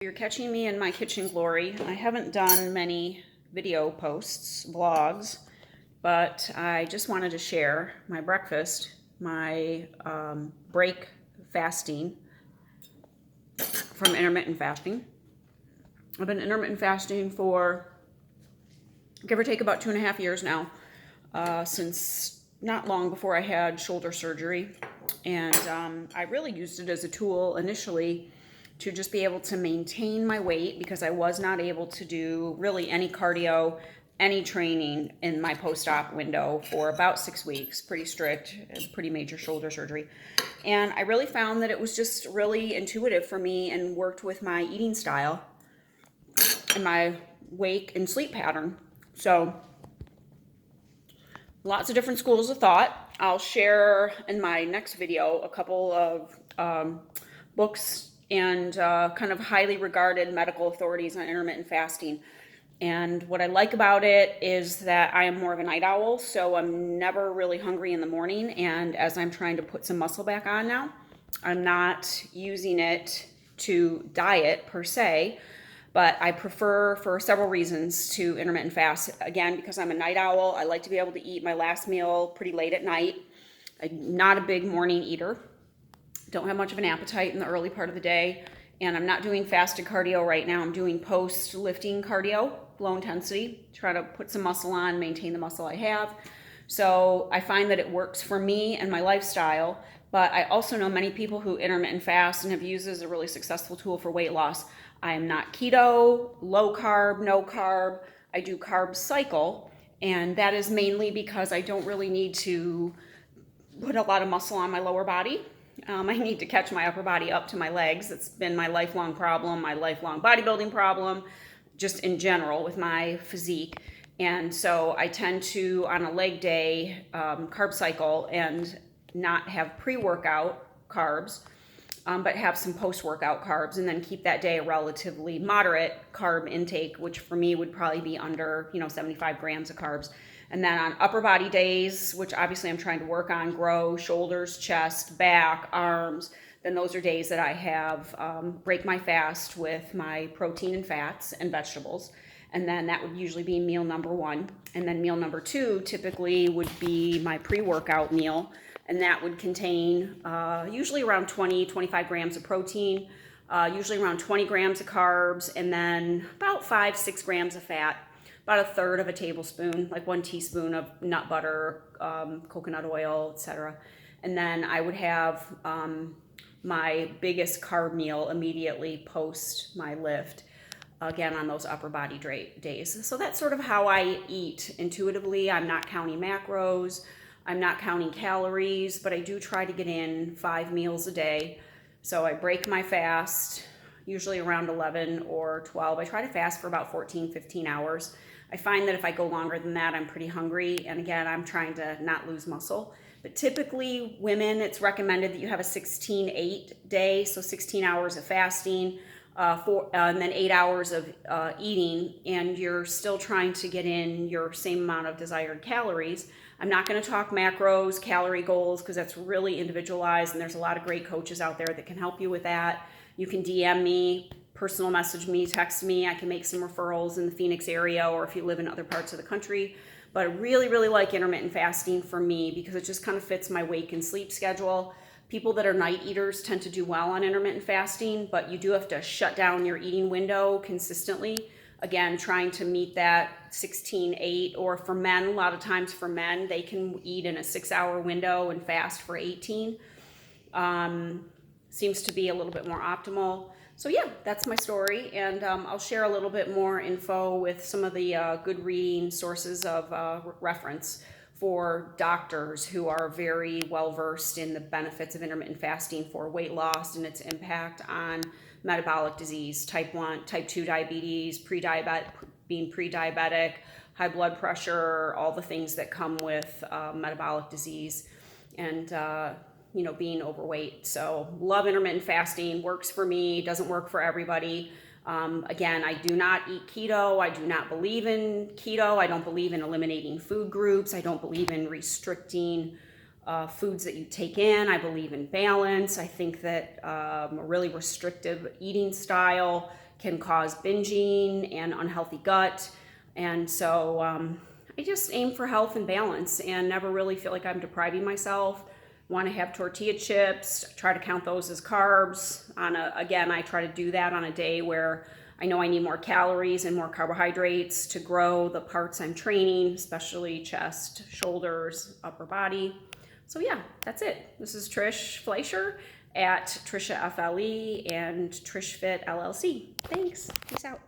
You're catching me in my kitchen glory. I haven't done many video posts, vlogs, but I just wanted to share my breakfast, my break fasting from intermittent fasting. I've been intermittent fasting for give or take about 2.5 years now, since not long before I had shoulder surgery. And I really used it as a tool initially to just be able to maintain my weight, because I was not able to do really any cardio, any training in my post-op window for about 6 weeks. Pretty strict, pretty major shoulder surgery. And I really found that it was just really intuitive for me and worked with my eating style and my wake and sleep pattern. So lots of different schools of thought. I'll share in my next video a couple of books and kind of highly regarded medical authorities on intermittent fasting. And what I like about it is that I am more of a night owl, so I'm never really hungry in the morning. And as I'm trying to put some muscle back on now, I'm not using it to diet per se, but I prefer, for several reasons, to intermittent fast. Again, because I'm a night owl, I like to be able to eat my last meal pretty late at night. I'm not a big morning eater. Don't have much of an appetite in the early part of the day, and I'm not doing fasted cardio right now. I'm doing post-lifting cardio, low intensity, try to put some muscle on, maintain the muscle I have. So I find that it works for me and my lifestyle, but I also know many people who intermittent fast and have used it as a really successful tool for weight loss. I am not keto, low carb, no carb. I do carb cycle, and that is mainly because I don't really need to put a lot of muscle on my lower body. I need to catch my upper body up to my legs. It's been my lifelong problem, my lifelong bodybuilding problem, just in general with my physique. And so I tend to, on a leg day, carb cycle and not have pre-workout carbs, but have some post-workout carbs, and then keep that day a relatively moderate carb intake, which for me would probably be under 75 grams of carbs. And then on upper body days, which obviously I'm trying to work on, grow, shoulders, chest, back, arms, then those are days that I have break my fast with my protein and fats and vegetables. And then that would usually be meal number 1. And then meal number 2 typically would be my pre-workout meal. And that would contain usually around 25 grams of protein, usually around 20 grams of carbs, and then about 5-6 grams of fat. About 1/3 of a tablespoon, like 1 teaspoon of nut butter, coconut oil, etc. And then I would have my biggest carb meal immediately post my lift, again on those upper body days. So that's sort of how I eat intuitively. I'm not counting macros, I'm not counting calories, but I do try to get in 5 meals a day. So I break my fast usually around 11 or 12. I try to fast for about 14-15 hours. I find that if I go longer than that, I'm pretty hungry. And again, I'm trying to not lose muscle. But typically, women, it's recommended that you have a 16-8 day, so 16 hours of fasting, and then 8 hours of eating, and you're still trying to get in your same amount of desired calories. I'm not going to talk macros, calorie goals, because that's really individualized, and there's a lot of great coaches out there that can help you with that. You can DM me, personal message me, text me. I can make some referrals in the Phoenix area, or if you live in other parts of the country. But I really, really like intermittent fasting for me because it just kind of fits my wake and sleep schedule. People that are night eaters tend to do well on intermittent fasting, but you do have to shut down your eating window consistently. Again, trying to meet that 16-8, or for men, a lot of times for men, they can eat in a 6-hour window and fast for 18. Seems to be a little bit more optimal. So yeah, that's my story, and I'll share a little bit more info with some of the good reading sources of reference for doctors who are very well versed in the benefits of intermittent fasting for weight loss and its impact on metabolic disease, type 1, type 2 diabetes, being pre-diabetic, high blood pressure, all the things that come with metabolic disease, and being overweight. So love intermittent fasting, works for me, doesn't work for everybody. Again, I do not eat keto. I do not believe in keto. I don't believe in eliminating food groups. I don't believe in restricting foods that you take in. I believe in balance. I think that a really restrictive eating style can cause binging and unhealthy gut. And so I just aim for health and balance and never really feel like I'm depriving myself. Want to have tortilla chips, try to count those as carbs. Again, I try to do that on a day where I know I need more calories and more carbohydrates to grow the parts I'm training, especially chest, shoulders, upper body. So yeah, that's it. This is Trish Fleischer at Trisha FLE and Trish Fit LLC. Thanks. Peace out.